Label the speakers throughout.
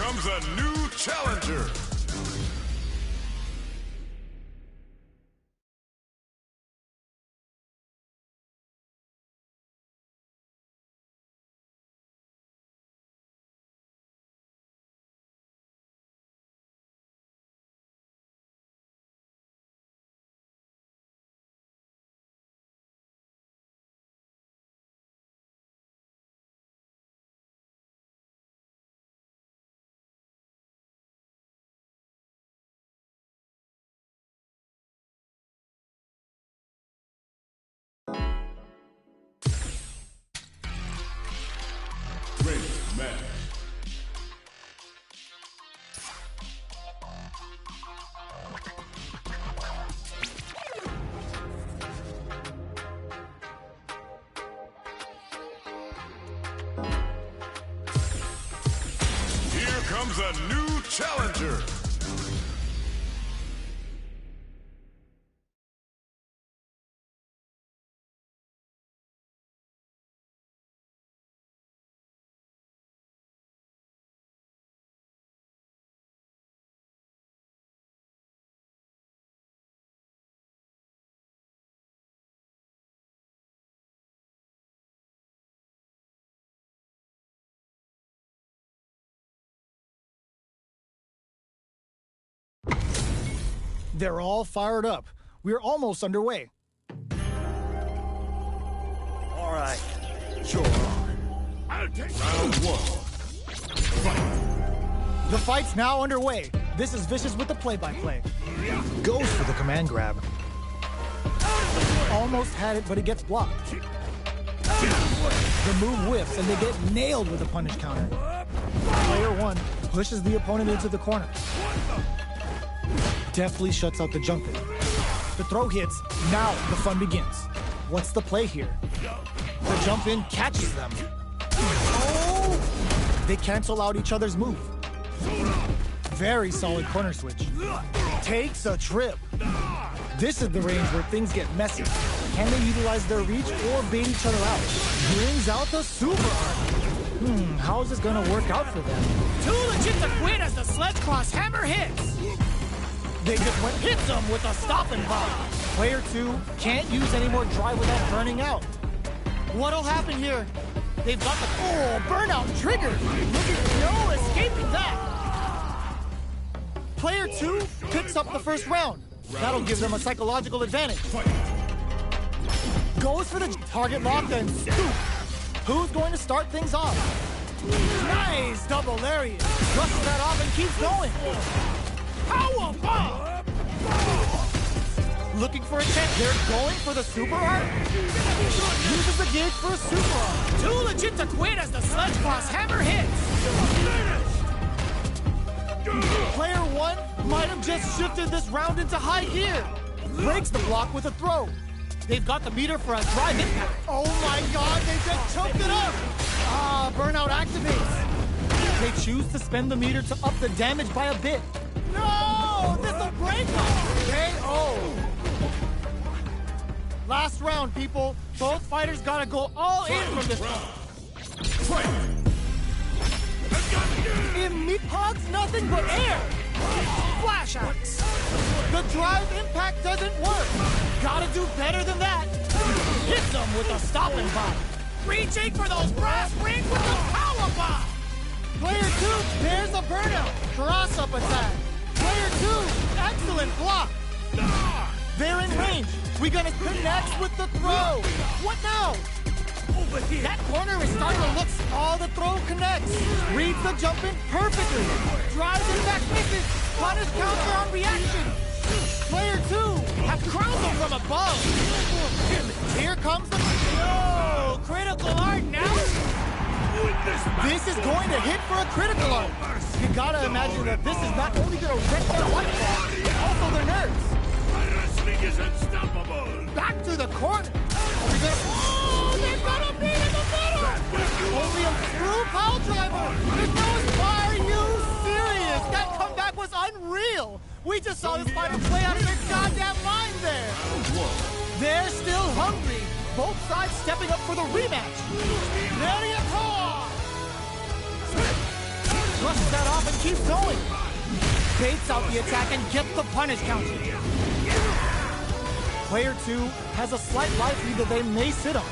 Speaker 1: comes a new challenger. Here comes a new challenger.
Speaker 2: They're all fired up. We're almost underway.
Speaker 3: All right.
Speaker 1: Sure. I'll take round one. Fight.
Speaker 2: The fight's now underway. This is Vicious with the play-by-play. Goes for the command grab. Almost had it, but he gets blocked. The move whiffs, and they get nailed with a punish counter. Player one pushes the opponent into the corner. Deftly shuts out the jump in. The throw hits. Now the fun begins. What's the play here? The jump in catches them. Oh! They cancel out each other's move. Very solid corner switch. Takes a trip. This is the range where things get messy. Can they utilize their reach or bait each other out? Brings out the super arc. How is this gonna work out for them?
Speaker 4: Too legit to quit as the sledge cross hammer hits.
Speaker 2: They just hits them with a stop and pop. Player two can't use any more drive without burning out. What'll happen here? They've got the burnout triggered.
Speaker 4: Look at no escaping that.
Speaker 2: Player two picks up the first round. That'll give them a psychological advantage. Goes for the target lock and scoop. Who's going to start things off? Nice double lariat. Brushes that off and keeps going.
Speaker 4: Power bomb!
Speaker 2: Looking for a chance. They're going for the super arc. Uses the gig for a super arc.
Speaker 4: Too legit to quit as the sledge cross hammer hits.
Speaker 2: Player one might have just shifted this round into high gear. Breaks the block with a throw. They've got the meter for a drive impact. Oh my god, they just choked it up! Burnout activates. They choose to spend the meter to up the damage by a bit. No! This'll break them! KO! Last round, people. Both fighters gotta go all in from this one. Hogs nothing but air! Flash axe! The drive impact doesn't work! Gotta do better than that! Hit them with a stopping bomb!
Speaker 4: Reaching for those brass rings with the power bomb!
Speaker 2: Player two, there's a burnout! Cross-up attack! Player two, excellent block! They're in range! We gonna connect with the throw! What now?
Speaker 4: Over here!
Speaker 2: That corner is starting to look... Oh, the throw connects! Reads the jump in perfectly! Drives it back, misses! Punish counter on reaction! Player two have crowned them from above! Here comes the...
Speaker 4: Oh, critical art now?
Speaker 2: This is going to hit for a critical art! You gotta imagine that this is not only gonna wreck their white ball, also their nerves!
Speaker 1: Wrestling is unstoppable!
Speaker 2: Back to the corner! Oh, they've got a beat in the middle! Only a true pile driver! Are you serious? That comeback was unreal! We just saw this fighter play out of their goddamn mind there! They're still hungry! Both sides stepping up for the rematch! Lariat Claw! brushes that off and keeps going. Baits out the attack and gets the punish counter. Player 2 has a slight life lead that they may sit on.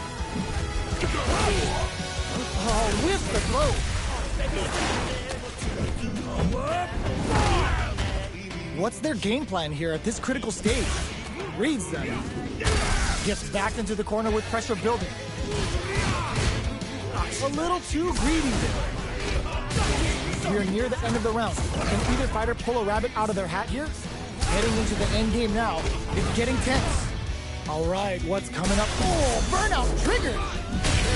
Speaker 2: Oh, with the throw. What's their game plan here at this critical stage? Reads them. Gets backed into the corner with pressure building. A little too greedy there. We are near the end of the round. Can either fighter pull a rabbit out of their hat here? Heading into the end game now. It's getting tense. All right, what's coming up? Oh, burnout triggered!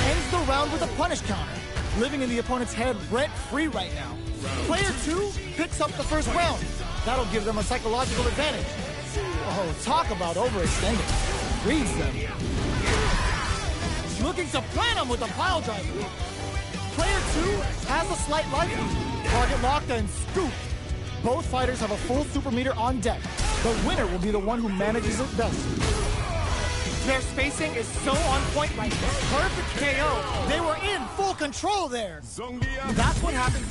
Speaker 2: Ends the round with a punish counter. Living in the opponent's head rent-free right now. Player 2 picks up the first round. That'll give them a psychological advantage. Oh, talk about overextending. Reads them. Looking to plant him with a pile driver. Player 2 has a slight life lead. Target locked and scoop. Both fighters have a full super meter on deck. The winner will be the one who manages it best. Their spacing is so on point right now. Perfect KO. They were in full control there. That's what happened.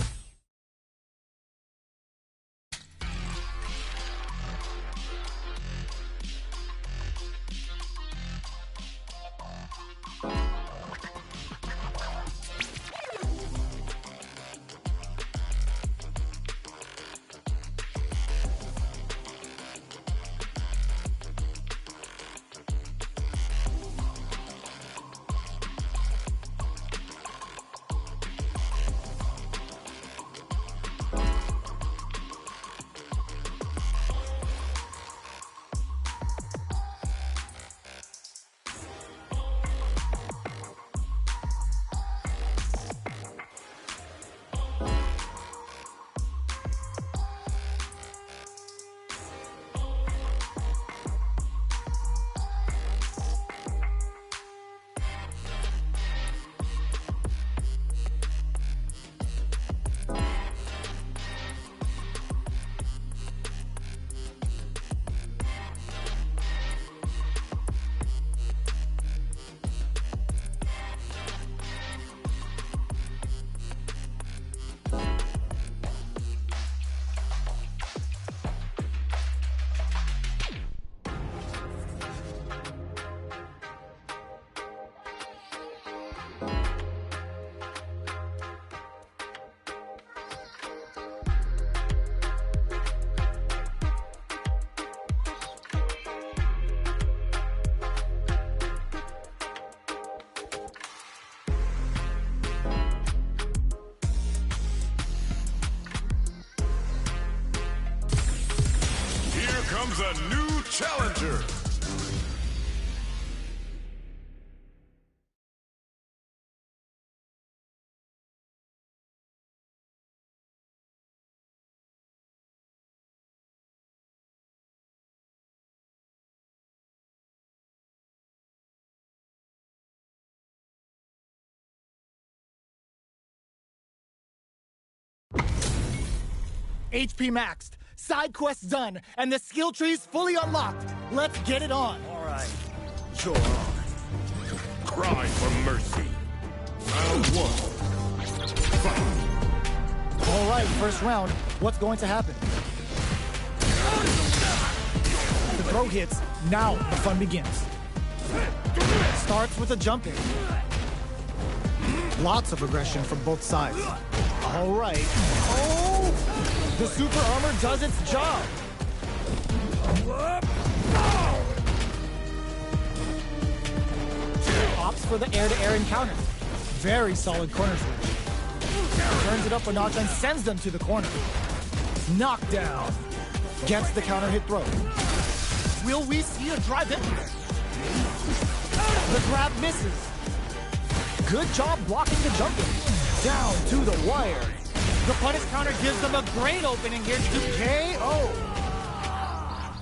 Speaker 1: Comes a new challenger.
Speaker 2: HP maxed, side quests done, and the skill tree's fully unlocked. Let's get it on.
Speaker 1: All right, you're on. Cry for mercy. Round 1. Fight.
Speaker 2: All right, first round. What's going to happen? The throw hits. Now the fun begins. Starts with a jump in. Lots of aggression from both sides. All right. Oh! The super armor does its job. Opts for the air-to-air encounter. Very solid corner switch. Turns it up a notch and sends them to the corner. Knockdown. Gets the counter hit throw. Will we see a drive in? The grab misses. Good job blocking the jump in. Down to the wire. The punish counter gives them a great opening here to KO.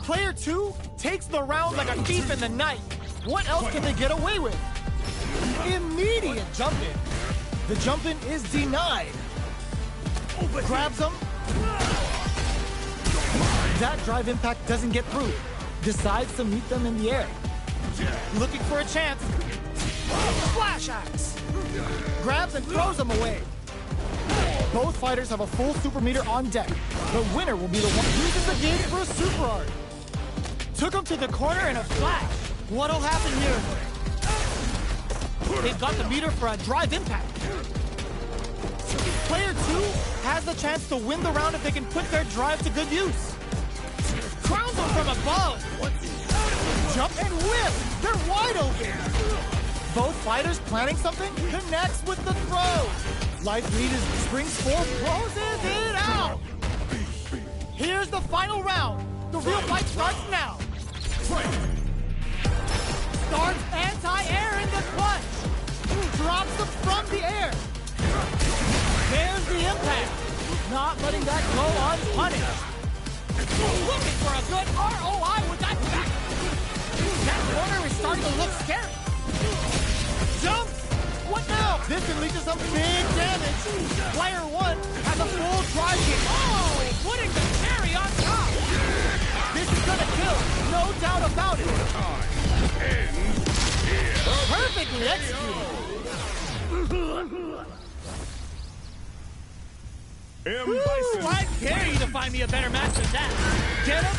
Speaker 2: Player 2 takes the round like a thief in the night. What else can they get away with? Immediate jump in. The jump in is denied. Grabs him. That drive impact doesn't get through. Decides to meet them in the air. Looking for a chance. Flash axe. Grabs and throws him away. Both fighters have a full super meter on deck. The winner will be the one who uses the game for a super art. Took him to the corner in a flash. What'll happen here? They've got the meter for a drive impact. Player 2 has the chance to win the round if they can put their drive to good use. Crowns them from above. Jump and whip. They're wide open. Both fighters planning something, connects with the throw. Life lead is springs forward, closes it out. Here's the final round. The real fight starts now. Starts anti-air in the clutch. Drops them from the air. There's the impact. Not letting that go unpunished. Looking for a good ROI with that back. That corner is starting to look scary. Jumps. What now? This can lead to some big damage. Player 1 has a full drive kick. Oh, putting the cherry on top. This is gonna kill. No doubt about it. Perfectly executed. Ooh, I dare you to find me a better match than that. Get him?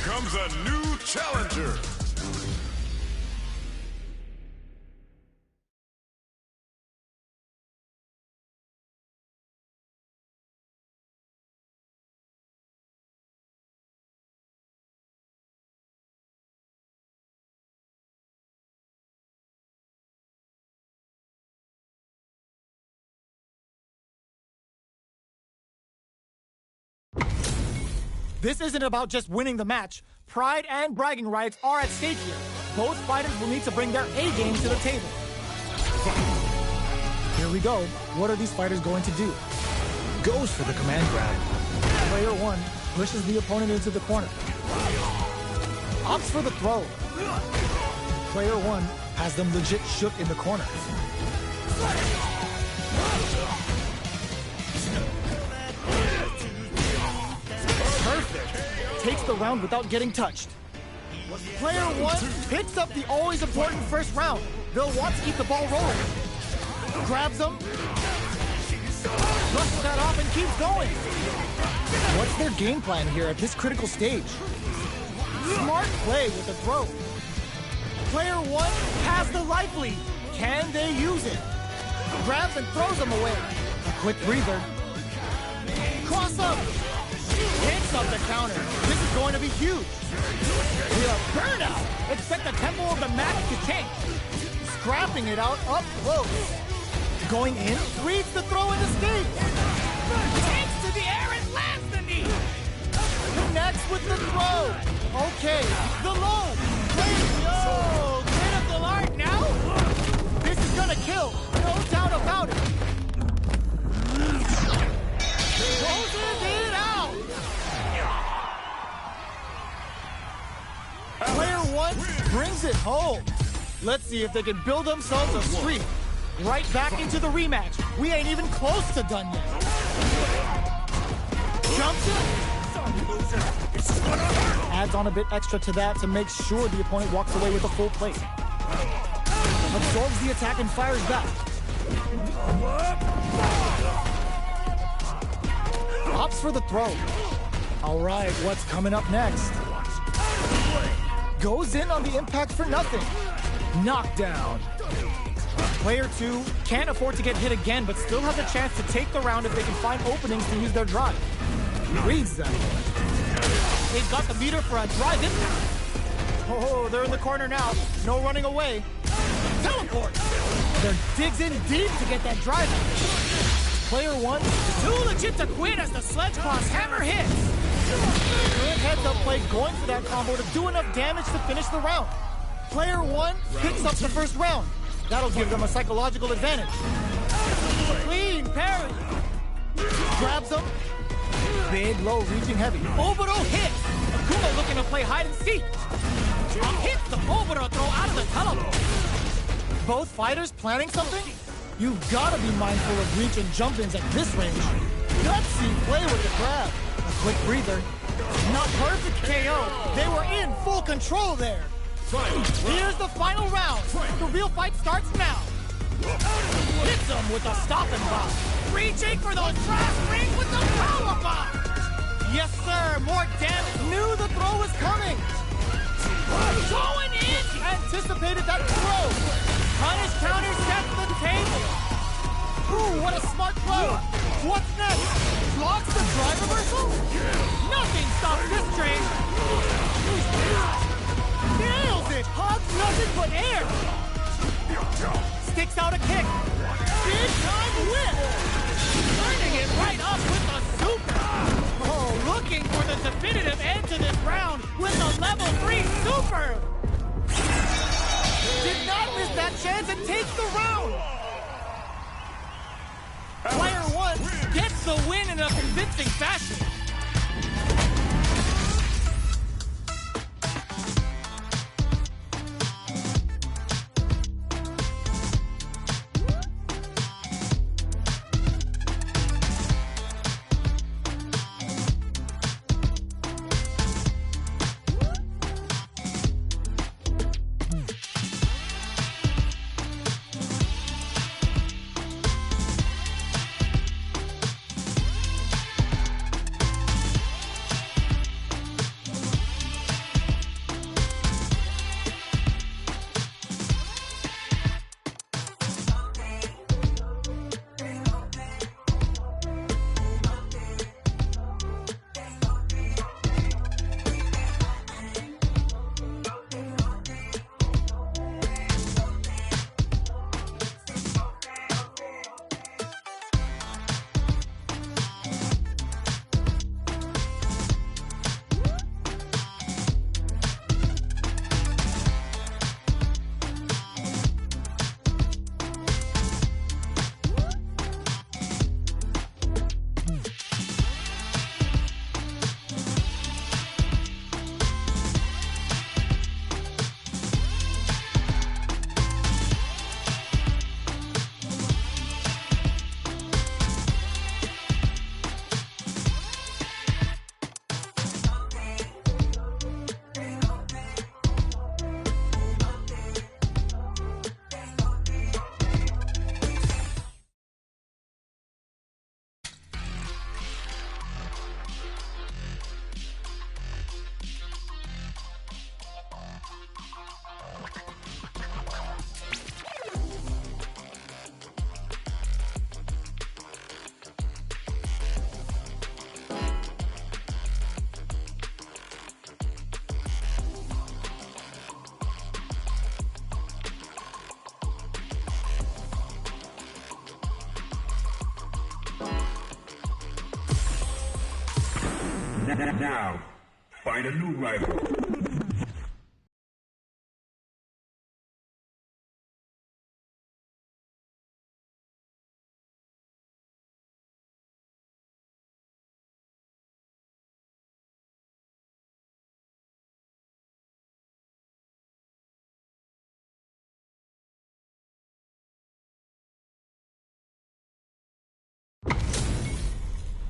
Speaker 1: Comes a new challenger.
Speaker 2: This isn't about just winning the match. Pride and bragging rights are at stake here. Both fighters will need to bring their A game to the table. Here we go. What are these fighters going to do? Goes for the command grab. Player 1 pushes the opponent into the corner. Opts for the throw. Player 1 has them legit shook in the corner. Takes the round without getting touched. Player 1 picks up the always important first round. They'll want to keep the ball rolling. Grabs them. Brushes that off and keeps going. What's their game plan here at this critical stage? Smart play with the throw. Player 1 has the life lead. Can they use it? Grabs and throws them away. A quick breather. Cross up. Picks up the counter. This is going to be huge. The burnout. Expect the tempo of the match to change. Scrapping it out up close. Going in, reads the throw and escapes.
Speaker 4: Takes to the air and lands the knee.
Speaker 2: Connects with the throw. Okay, the low.
Speaker 4: Yo, critical art now.
Speaker 2: This is gonna kill. No doubt about it. Closes it out. Player 1 brings it home. Let's see if they can build themselves a streak. Right back into the rematch. We ain't even close to done yet. Jumps it. Adds on a bit extra to that to make sure the opponent walks away with a full plate. Absorbs the attack and fires back. Opts for the throw. All right, what's coming up next? Goes in on the impact for nothing. Knockdown. Player 2 can't afford to get hit again, but still has a chance to take the round if they can find openings to use their drive. Reads them. They've got the meter for a drive impact. Oh, they're in the corner now. No running away. Teleport. They're digs in deep to get that drive. Player one,
Speaker 4: Too legit to quit as the sledge claws hammer hits.
Speaker 2: good heads-up play going for that combo to do enough damage to finish the round. Player one picks up the first round. That'll give them a psychological advantage.
Speaker 4: Clean parry.
Speaker 2: Grabs them. Big, low, reaching heavy.
Speaker 4: Oboro hits. Akuma looking to play hide and seek. Hits the Oboro throw out of the teleport.
Speaker 2: Both fighters planning something? You've got to be mindful of reach and jump-ins at this range. Gutsy play with the grab. A quick breather. Not perfect KO. They were in full control there. Here's the final round. The real fight starts now.
Speaker 4: Hits him with a stopping bomb. Reaching for those brass rings with the power bomb.
Speaker 2: Yes, sir. More damage. Knew the throw was coming.
Speaker 4: Going in.
Speaker 2: Anticipated that throw.
Speaker 4: Punish counter sets the table.
Speaker 2: Ooh, what a smart play. What's next? Blocks the drive reversal?
Speaker 4: Nothing stops this train.
Speaker 2: Nails it.
Speaker 4: Hogs nothing but air.
Speaker 2: Sticks out a kick. Big time whip.
Speaker 4: Turning it right up with a super. Oh, looking for the definitive end to this round with a level 3 super.
Speaker 2: Did not miss that chance and takes the round. Player one
Speaker 4: Gets the win in a convincing fashion.
Speaker 1: Now, find a new rival.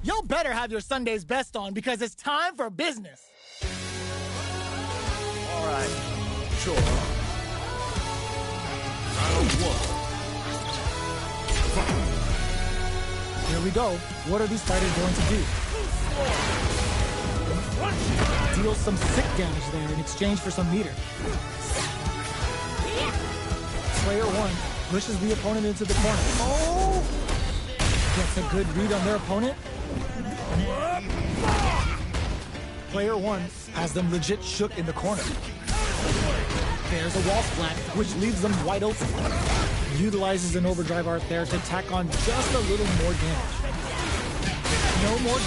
Speaker 2: Y'all better have your Sunday's best on because it's time for business.
Speaker 1: All right, sure. Round one.
Speaker 2: Here we go. What are these fighters going to do? Deal some sick damage there in exchange for some meter. Player one pushes the opponent into the corner. Oh! Gets a good read on their opponent. Player one has them legit shook in the corner. There's a wall splat, which leaves them wide open. Utilizes an overdrive art there to tack on just a little more damage. No more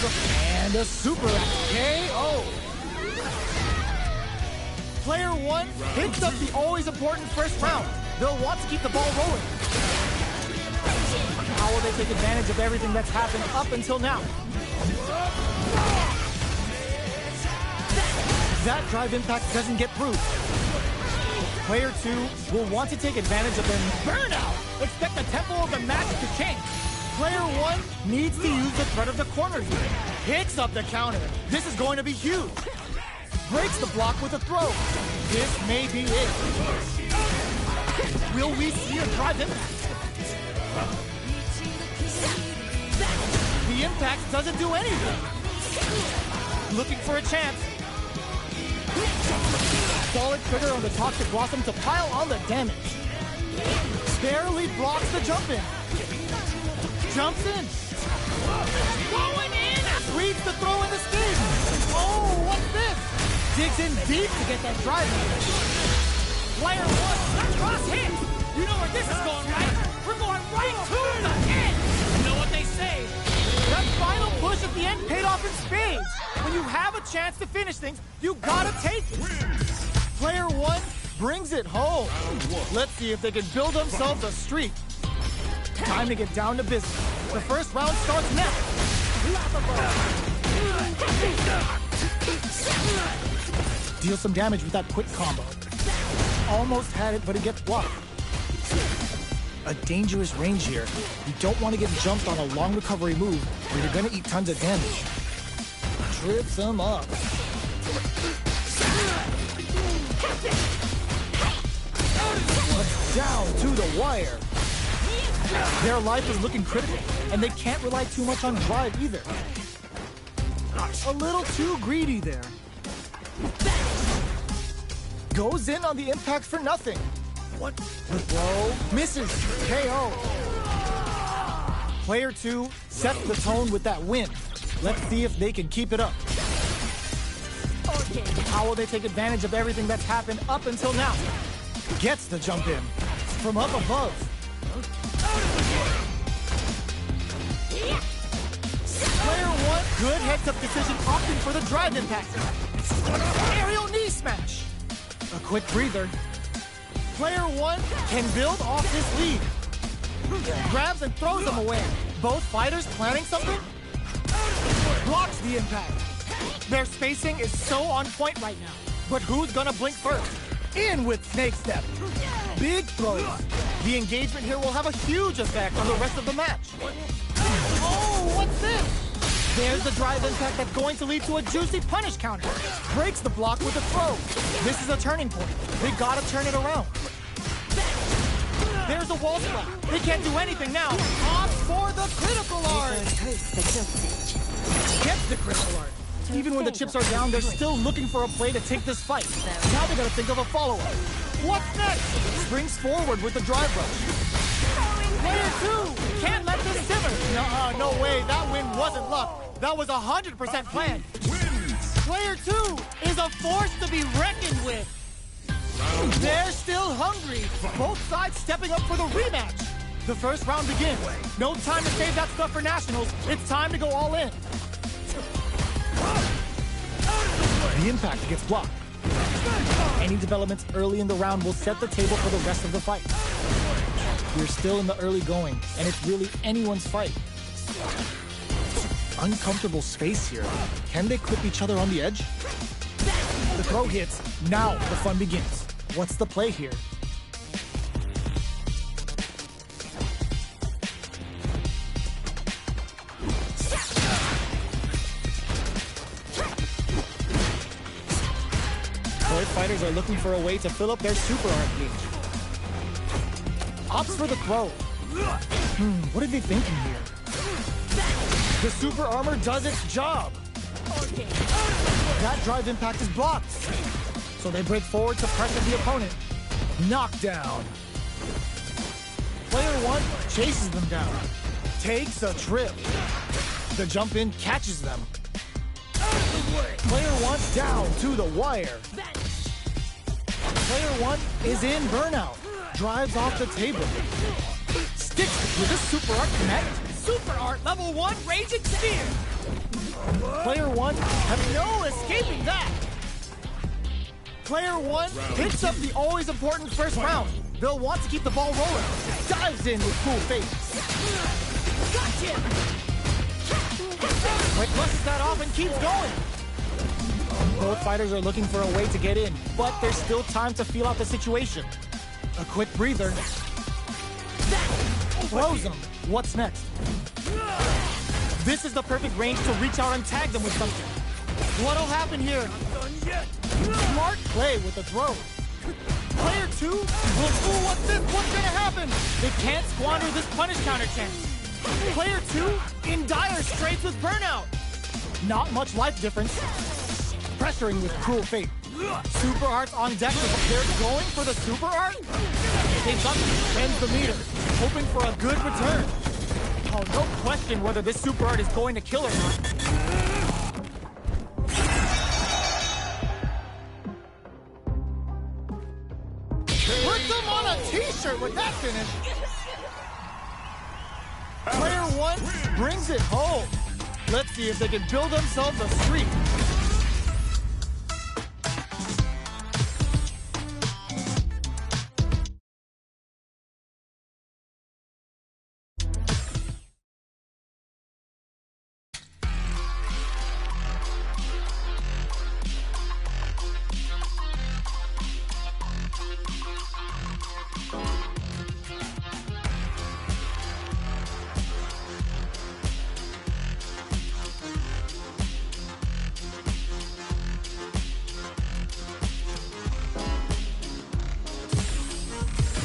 Speaker 2: and a super KO. Player 1 hits up the always important first round. They'll want to keep the ball rolling. How will they take advantage of everything that's happened up until now? That drive impact doesn't get through. Player 2 will want to take advantage of their burnout. Expect the tempo of the match to change. Player 1 needs to use the threat of the corner here. Hits up the counter. This is going to be huge. Breaks the block with a throw. This may be it. Will we see a drive impact? The impact doesn't do anything. Looking for a chance. Solid trigger on the Toxic Blossom to pile on the damage. Barely blocks the jump in. Jumps in.
Speaker 4: Going in!
Speaker 2: Reads the throw in the skin. Oh, what's this? Digs in deep to get that drive in.
Speaker 4: Player 1, cross hit! You know where this is going, right? We're going right to the end! You know what they say?
Speaker 2: That final push at the end paid off in spades. When you have a chance to finish things, you gotta take it. Player 1 brings it home. Let's see if they can build themselves a streak. Time to get down to business. The first round starts now. Deal some damage with that quick combo. Almost had it, but it gets blocked. A dangerous range here. You don't want to get jumped on a long recovery move where you're going to eat tons of damage. Trips him up. Down to the wire. Their life is looking critical, and they can't rely too much on drive either. A little too greedy there. Goes in on the impact for nothing. What? The throw misses. KO. Player 2 sets the tone with that win. Let's see if they can keep it up. How will they take advantage of everything that's happened up until now? Gets the jump in from up above. Player 1, good heads-up decision, opting for the drive impact. Aerial knee smash. A quick breather. Player 1 can build off this lead. Grabs and throws them away. Both fighters planning something? Blocks the impact. Their spacing is so on point right now. But who's gonna blink first? In with Snake Step. Big throws. The engagement here will have a huge effect on the rest of the match. Oh, what's this? There's the drive impact that's going to lead to a juicy punish counter. Breaks the block with a throw. This is a turning point. They gotta turn it around. There's a wall splat. They can't do anything now. Opt for the critical art. Gets the critical art. Even when the chips are down, they're still looking for a play to take this fight. Now they gotta think of a follow-up. What's next? Springs forward with the drive rush. Player 2 can't let this simmer. No way. That win wasn't luck. That was 100% planned. Player 2 is a force to be reckoned with. They're still hungry. Both sides stepping up for the rematch. The first round begins. No time to save that stuff for nationals. It's time to go all in. The impact gets blocked. Any developments early in the round will set the table for the rest of the fight. We're still in the early going, and it's really anyone's fight. Uncomfortable space here. Can they clip each other on the edge? The throw hits. Now the fun begins. What's the play here? Both fighters are looking for a way to fill up their super art gauge. Opts for the throw. What are they thinking here? The super armor does its job. That drive impact is blocked. So they break forward to pressure the opponent. Knockdown. Player 1 chases them down. Takes a trip. The jump in catches them. Player 1 down to the wire. Player 1 is in burnout. drives off the table. Sticks with a super art connect.
Speaker 4: Super art level 1 raging sphere.
Speaker 2: Player 1 have
Speaker 4: No escaping that.
Speaker 2: Player 1 picks up the always important first round. They'll want to keep the ball rolling. Dives in with cool face.
Speaker 4: Gotcha.
Speaker 2: Flushes that off and keeps going. Both fighters are looking for a way to get in, but there's still time to feel out the situation. A quick breather. Throws them. What's next? This is the perfect range to reach out and tag them with something. What'll happen here? Smart play with the throw. Player 2 will, ooh, what's this? What's gonna happen?
Speaker 4: They can't squander this punish counter chance.
Speaker 2: Player 2 in dire straits with burnout. Not much life difference. Pressuring with cruel fate. Super arts on deck. They're going for the super art. They've got to spend the meter, hoping for a good return. Oh, no question whether this super art is going to kill or not. Put them on a t-shirt with that finish. Player 1 brings it home. Let's see if they can build themselves a streak.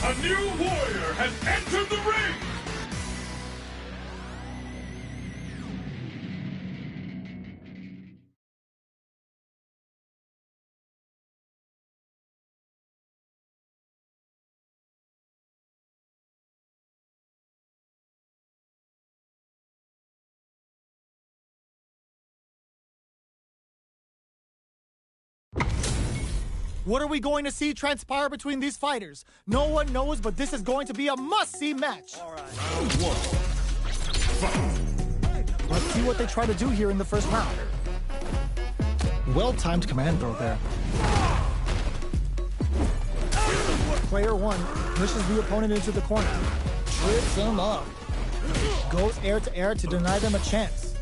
Speaker 1: A new warrior has entered the ring!
Speaker 2: What are we going to see transpire between these fighters? No one knows, but this is going to be a must-see match.
Speaker 1: Round 1.
Speaker 2: Let's see what they try to do here in the first round. Well-timed command throw there. Player 1 pushes the opponent into the corner. Trips him up. Goes air to air to deny them a chance.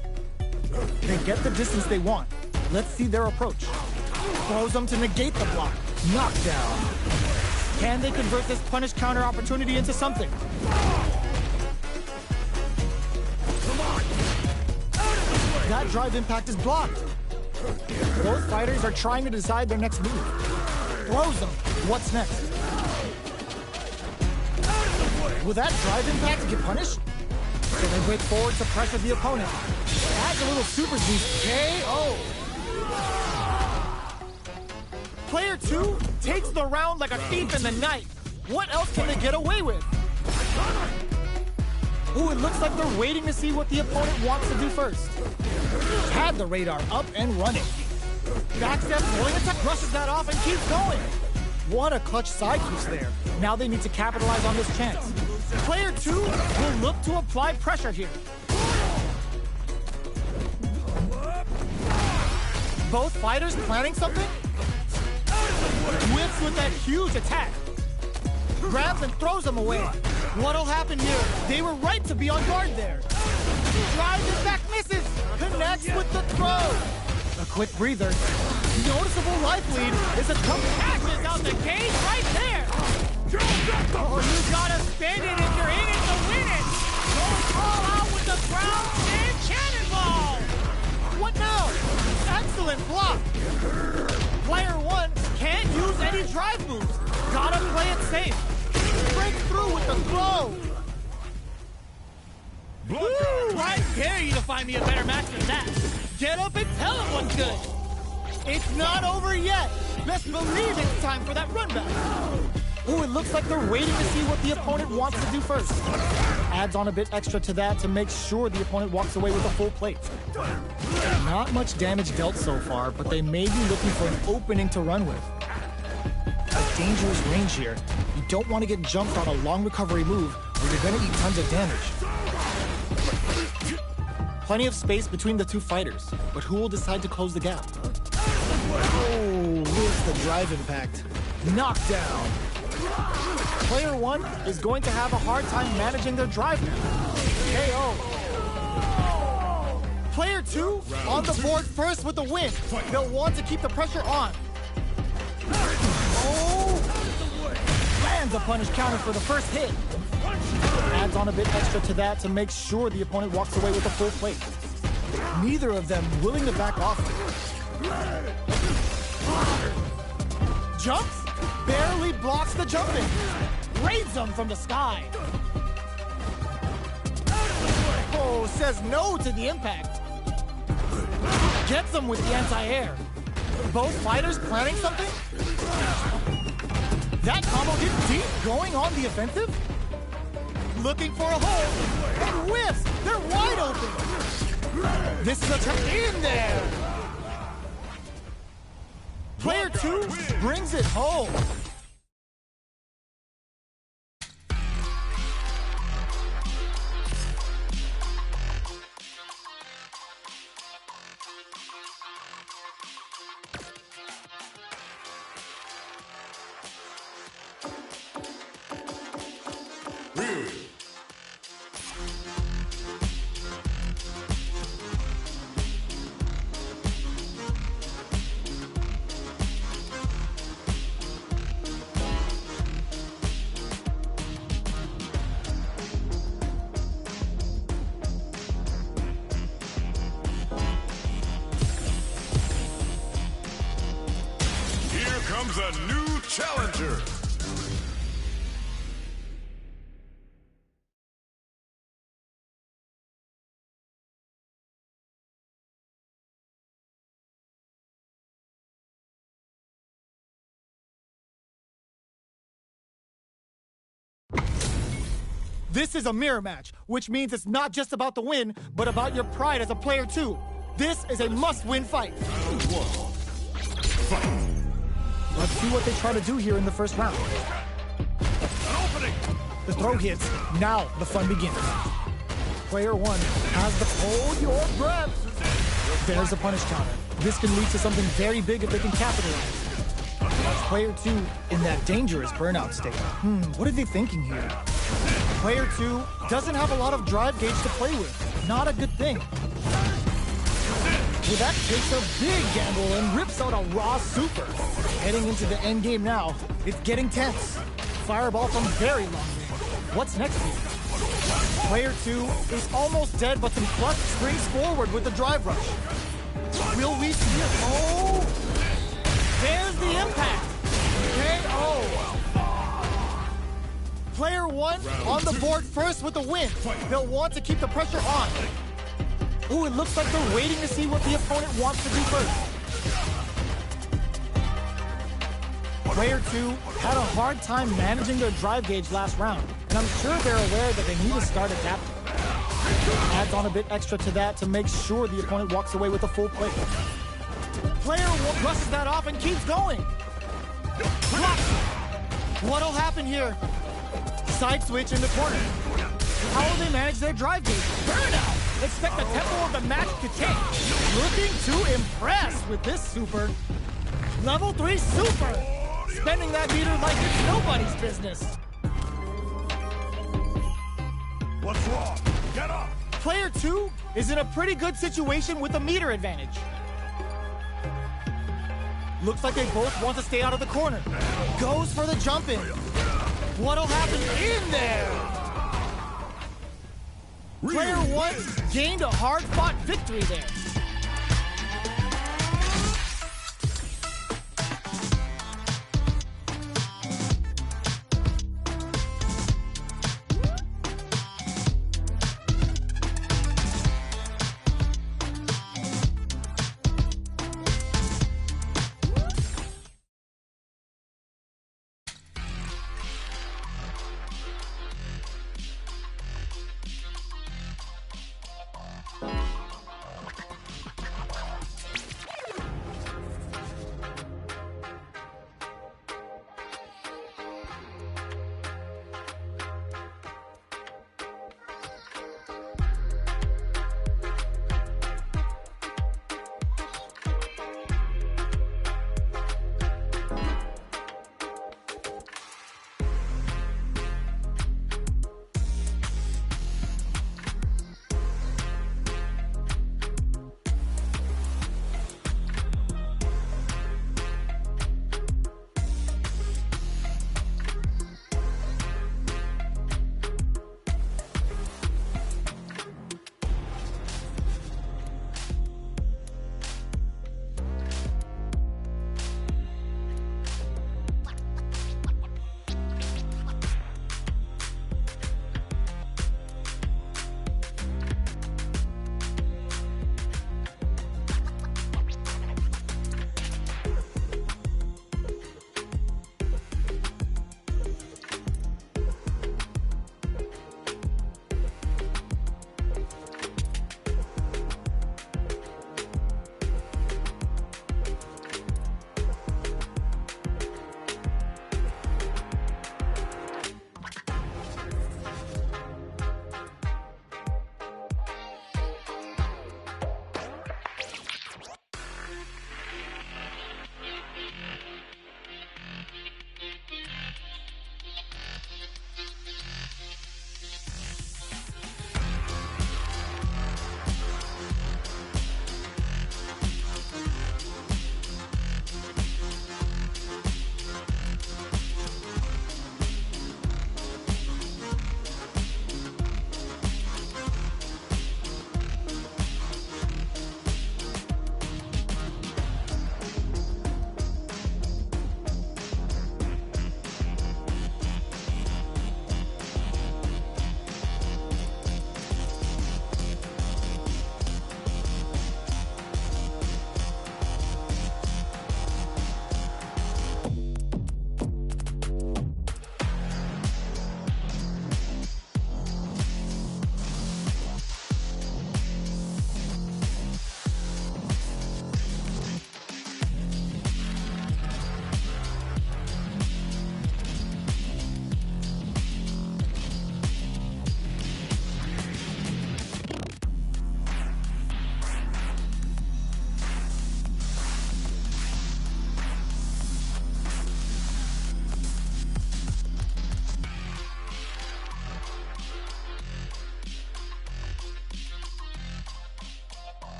Speaker 2: They get the distance they want. Let's see their approach. Throws them to negate the block. Knockdown. Can they convert this punish counter opportunity into something? That drive impact is blocked. Both fighters are trying to decide their next move. Throws them. What's next? Will that drive impact get punished? So they break forward to pressure the opponent. Adds a little super boost. KO. Player 2 takes the round like a thief in the night. What else can they get away with? Ooh, it looks like they're waiting to see what the opponent wants to do first. Had the radar up and running. Backstep, rolling attack, brushes that off and keeps going. What a clutch side twist there. Now they need to capitalize on this chance. Player 2 will look to apply pressure here. Both fighters planning something? Whips with that huge attack. Grabs and throws them away. What'll happen here? They were right to be on guard there. Drives it back, misses. Connects with the throw. A quick breather. Noticeable life lead is a tough
Speaker 4: Catches out the cage right there. Oh, you gotta spend it if you're in it to win it. Goes all out with the ground and cannonball.
Speaker 2: What now? Excellent block. Player 1 can't use any drive moves. Gotta play it safe. Break through with the throw.
Speaker 4: Woo, I dare you to find me a better match than that. Get up and tell him what's good.
Speaker 2: It's not over yet. Best believe it's time for that run back. Ooh, it looks like they're waiting to see what the opponent wants to do first. Adds on a bit extra to that to make sure the opponent walks away with a full plate. Not much damage dealt so far, but they may be looking for an opening to run with. A dangerous range here. You don't want to get jumped on a long recovery move or you're going to eat tons of damage. Plenty of space between the two fighters, but who will decide to close the gap? Oh, with the drive impact. Knockdown. Player 1 is going to have a hard time managing their drive now. KO. Player 2 on the board first with the win. They'll want to keep the pressure on. Oh! Lands a punish counter for the first hit. Adds on a bit extra to that to make sure the opponent walks away with a full plate. Neither of them willing to back off. Jumps, barely blocks the jumping. Raids them from the sky. Oh, says no to the impact. Gets them with the anti-air. Both fighters planning something? That combo hit deep, going on the offensive? Looking for a hole, and whiffs! They're wide open! This is a turn in there! Player 2 brings it home!
Speaker 1: Comes a new challenger.
Speaker 2: This is a mirror match, which means it's not just about the win, but about your pride as a player too. This is a must-win fight. Let's see what they try to do here in the first round. The throw hits, now the fun begins. Player 1 has the hold your breath. There's a punish counter. This can lead to something very big if they can capitalize. Player 2 in that dangerous burnout state. What are they thinking here? Player 2 doesn't have a lot of drive gauge to play with. Not a good thing. Well, that takes a big gamble and rips out a raw super. Heading into the end game now, it's getting tense. Fireball from very long range. What's next here? Player 2 is almost dead, but some clutch springs forward with the drive rush. Will we see it? Oh! There's the impact! KO! Player 1 on the board first with the win. They'll want to keep the pressure on. Ooh, it looks like they're waiting to see what the opponent wants to do first. Player 2 had a hard time managing their drive gauge last round, and I'm sure they're aware that they need to start adapting. Adds on a bit extra to that to make sure the opponent walks away with a full plate. Player 1 brushes that off and keeps going. Blocks. What'll happen here? Side switch in the corner. How will they manage their drive gauge? Burnout! Expect the tempo of the match to change. Looking to impress with this super. Level 3 super! Spending that meter like it's nobody's business.
Speaker 1: What's wrong? Get up!
Speaker 2: Player 2 is in a pretty good situation with a meter advantage. Looks like they both want to stay out of the corner. Goes for the jump in. What'll happen in there? Player 1 gained a hard-fought victory there.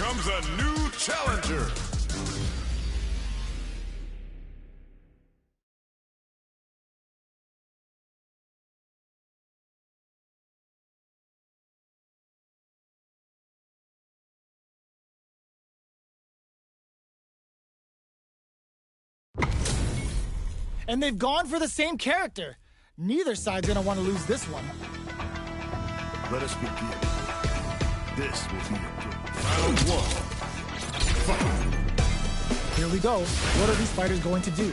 Speaker 1: comes a new challenger.
Speaker 2: And they've gone for the same character. Neither side's gonna want to lose this one.
Speaker 1: Let us begin. This will be a good round one. Fight.
Speaker 2: Here we go. What are these fighters going to do?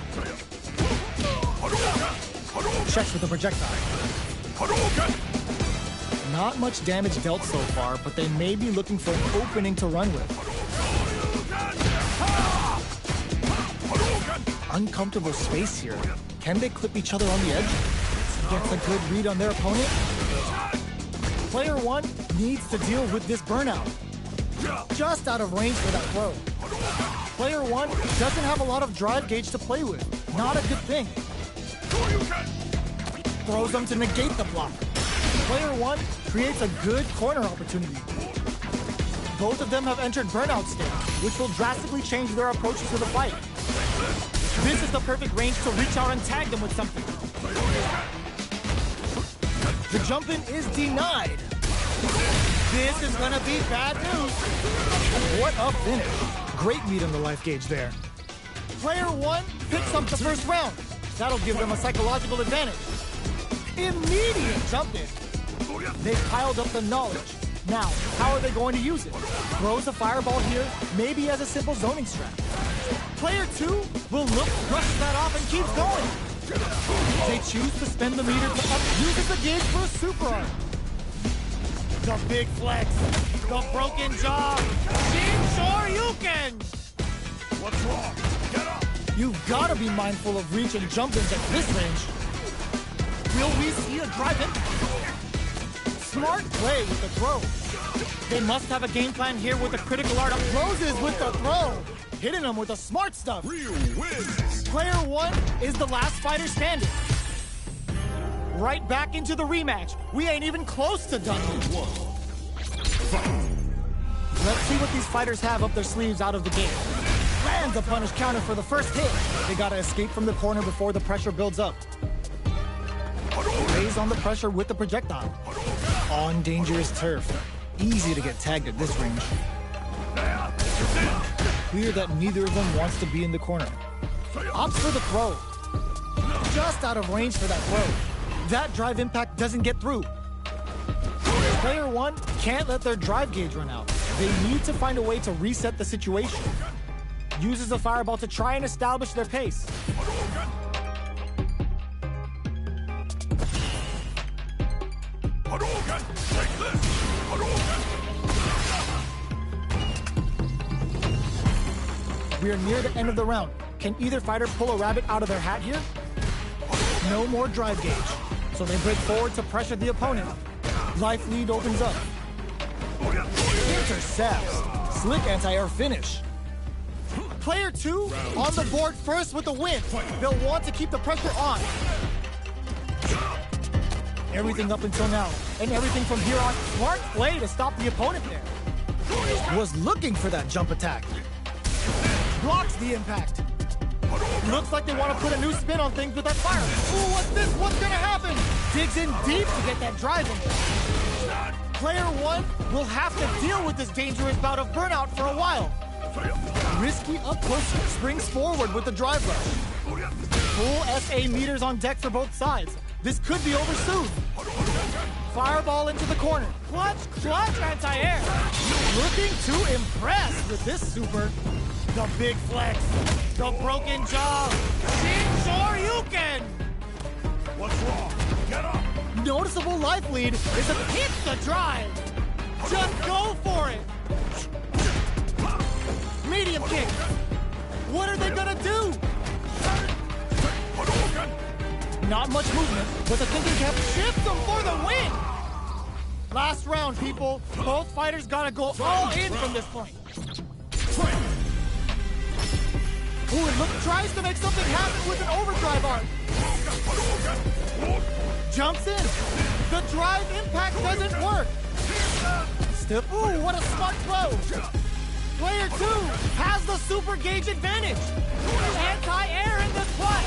Speaker 2: Checks with the projectile. Not much damage dealt so far, but they may be looking for an opening to run with. Uncomfortable space here. Can they clip each other on the edge? Gets a good read on their opponent. Player one needs to deal with this burnout. Just out of range for that throw. Player one doesn't have a lot of drive gauge to play with. Not a good thing. Throws them to negate the block. Player one creates a good corner opportunity. Both of them have entered burnout state, which will drastically change their approaches to the fight. This is the perfect range to reach out and tag them with something. The jump in is denied. This is gonna be bad news. What a finish. Great read on the life gauge there. Player one picks up the first round. That'll give them a psychological advantage. Immediate jump in. They've piled up the knowledge. Now, how are they going to use it? Throws a fireball here, maybe as a simple zoning strat. Player two will look, brush that off, and keeps going. They choose to spend the meter to up, uses the gauge for a super arm. The big flex, the broken jaw, Shin Shoryuken!
Speaker 1: What's wrong? Get up!
Speaker 2: You've got to be mindful of reach and jump-ins at this range. Will we see a drive-in? Smart play with the throw. They must have a game plan here with the critical art of closes with the throw. Hitting them with the smart stuff.
Speaker 1: Ryu wins!
Speaker 2: Player one is the last fighter standing. Right back into the rematch. We ain't even close to done yet. Let's see what these fighters have up their sleeves out of the gate. Lands a punish counter for the first hit. They gotta escape from the corner before the pressure builds up. Lays on the pressure with the projectile. On dangerous turf. Easy to get tagged at this range. Clear that neither of them wants to be in the corner. Opts for the throw. Just out of range for that throw. That drive impact doesn't get through. Player one can't let their drive gauge run out. They need to find a way to reset the situation. Uses a fireball to try and establish their pace. We are near the end of the round. Can either fighter pull a rabbit out of their hat here? No more drive gauge. So they break forward to pressure the opponent. Life lead opens up. Intercepts. Slick anti-air finish. Player two on the board first with the win. They'll want to keep the pressure on. Everything up until now, and everything from here on, smart play to stop the opponent there. Was looking for that jump attack. Blocks the impact. Looks like they want to put a new spin on things with that fire. Ooh, what's this? What's gonna happen? Digs in deep to get that drive in. Player one will have to deal with this dangerous bout of burnout for a while. Risky up close, springs forward with the drive rush. Full SA meters on deck for both sides. This could be over soon. Fireball into the corner. Clutch, anti-air. Looking to impress with this super. The big flex. The broken jaw. Shin Shoryuken.
Speaker 1: What's wrong? Get up!
Speaker 2: Noticeable life lead is a pizza drive. Just go for it. Medium kick. What are they gonna do? Not much movement, but the thinking cap shifts them for the win. Last round, people. Both fighters gotta go all in from this point. Ooh, and look, tries to make something happen with an overdrive arm. Jumps in. The drive impact doesn't work. Still, ooh, what a smart throw. Player 2 has the super gauge advantage.
Speaker 4: Anti-air in this one.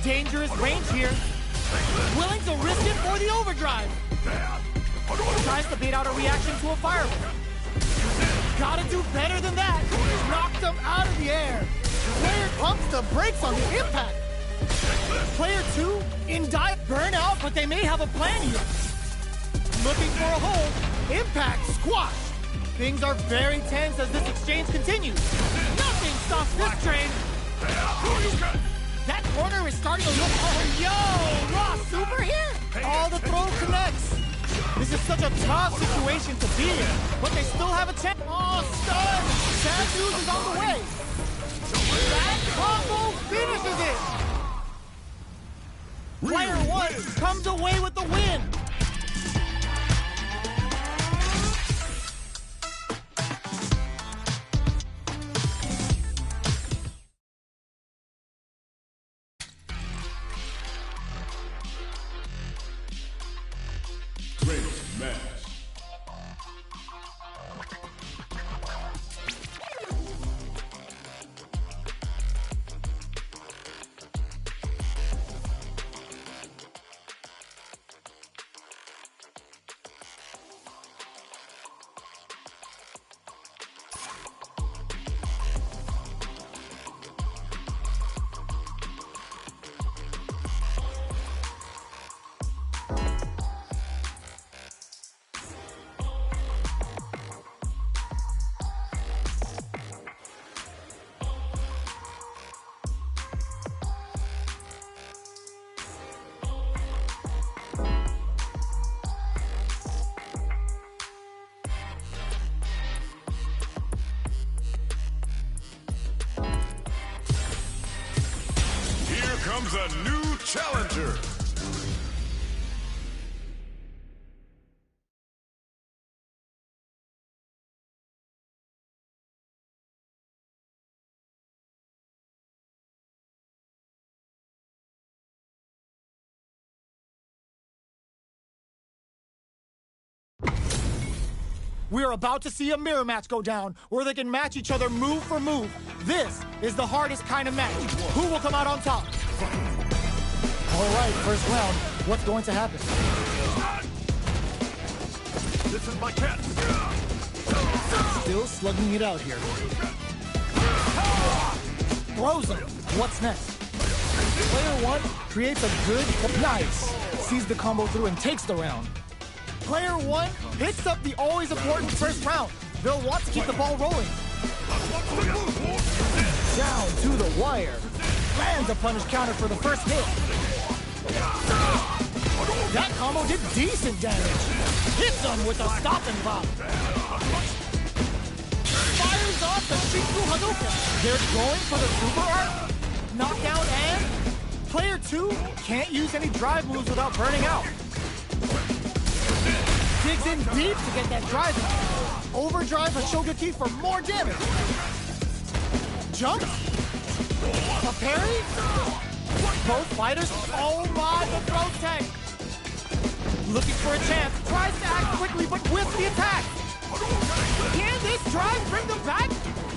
Speaker 2: Dangerous range here.
Speaker 4: Willing to risk it for the overdrive.
Speaker 2: Tries to bait out a reaction to a fireball. Gotta do better than that. Knocked him out of the air. Player pumps the brakes on the impact. Player 2 in dire burnout, but they may have a plan here. Looking for a hold. Impact squash. Things are very tense as this exchange continues.
Speaker 4: Nothing stops this train.
Speaker 2: That corner is starting to look...
Speaker 4: Oh, yo! Raw super here?
Speaker 2: All the throw connects. This is such a tough situation to be in, but they still have a chance. Oh, stun! Sad news is on the way. That combo finishes it. Player 1 comes away with the win.
Speaker 1: Great match. Comes a new challenger.
Speaker 2: We're about to see a mirror match go down, where they can match each other move for move. This is the hardest kind of match. Who will come out on top? All right, first round. What's going to happen?
Speaker 1: This is my cat.
Speaker 2: Still slugging it out here. Throws him. What's next? Player 1 creates a good... Nice. Sees the combo through and takes the round. Player 1 picks up the always important first round. They'll want to keep the ball rolling. Down to the wire. Lands a punish counter for the first hit. That combo did decent damage. Hits them with a stop and pop. Fires off the Shinku Hadouken. They're going for the super art. Knockout and... Player 2 can't use any drive moves without burning out. Digs in deep to get that drive out. Overdrive Hashogaki for more damage. Jump. A parry. Both fighters. Oh my, the throw tank. Looking for a chance. Tries to act quickly, but with the attack. Can this drive bring them back?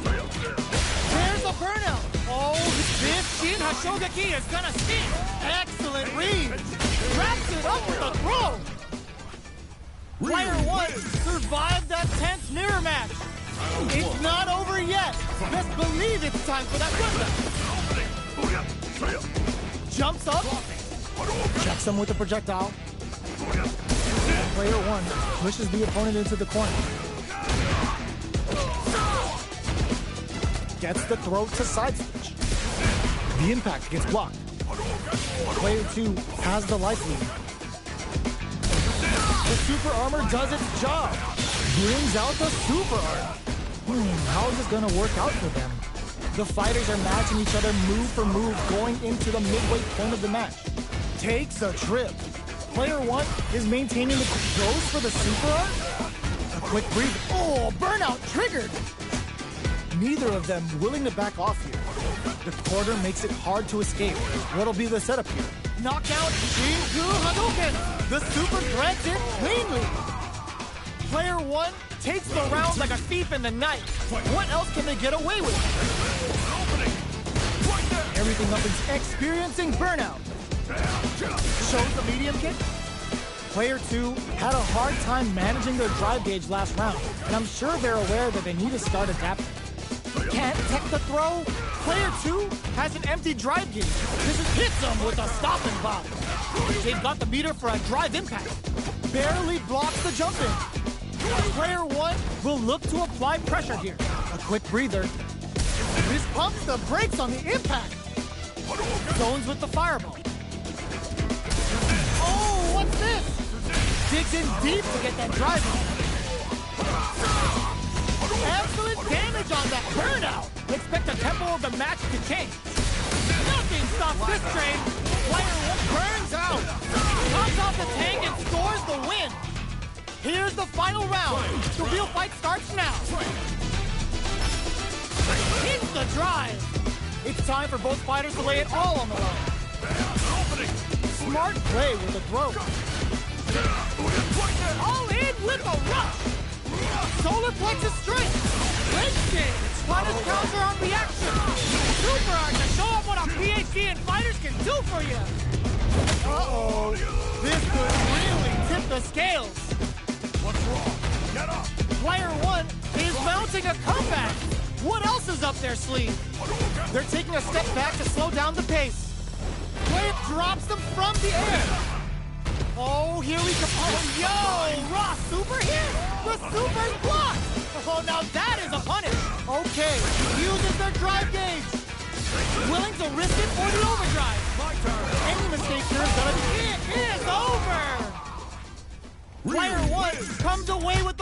Speaker 2: There's a burnout. Oh, this Shin Hashogaki is gonna sting. Excellent read. Wraps it up with a throw. Player 1 survived that tense mirror match. It's not over yet. Best believe it's time for that comeback. Jumps up. Checks him with a projectile. Player 1 pushes the opponent into the corner. Gets the throw to side switch. The impact gets blocked. Player 2 has the life lead. The super armor does its job. Brings out the super art. How is this gonna work out for them? The fighters are matching each other move for move going into the midway point of the match. Takes a trip. Player 1 is maintaining the... Goes for the super art? A quick breathe. Oh, burnout triggered! Neither of them willing to back off here. The quarter makes it hard to escape. What'll be the setup here? Knockout Shinku Hadouken! The super threads it cleanly! Player 1 takes the round like a thief in the night. What else can they get away with? Everything up is experiencing burnout. Shows the medium kick. Player 2 had a hard time managing their drive gauge last round, and I'm sure they're aware that they need to start adapting. Can't tech the throw. Player 2 has an empty drive gauge. This hits them with a stopping bomb. They've got the meter for a drive impact. Barely blocks the jump in. Player 1 will look to apply pressure here. A quick breather. This pumps the brakes on the impact. Zones with the fireball. Oh, what's this? Digs in deep to get that drive in. Excellent damage on that burnout. Expect the tempo of the match to change. Nothing stops this train. Player 1 burns out. Comes off the tank and scores the win. Here's the final round. The real fight starts now. Hits the drive. It's time for both fighters to lay it all on the line. Smart play with the throw. All in with a rush. Solar plexus strike. Leg kick. Punish counter on reaction. Super art to show up what a PhD and fighters can do for you. Uh-oh. This could really tip the scales.
Speaker 1: What's wrong? Get up!
Speaker 2: Player 1 is mounting a comeback. What else is up their sleeve? They're taking a step back to slow down the pace. Player drops them from the air. Oh, here we go. Oh, yo! Raw super here! The super's blocked! Oh, now that is a punish. Okay, uses their drive gauge. Willing to risk it for the overdrive.
Speaker 1: My turn!
Speaker 2: Any mistake here is gonna be... It is over! Player 1 comes away with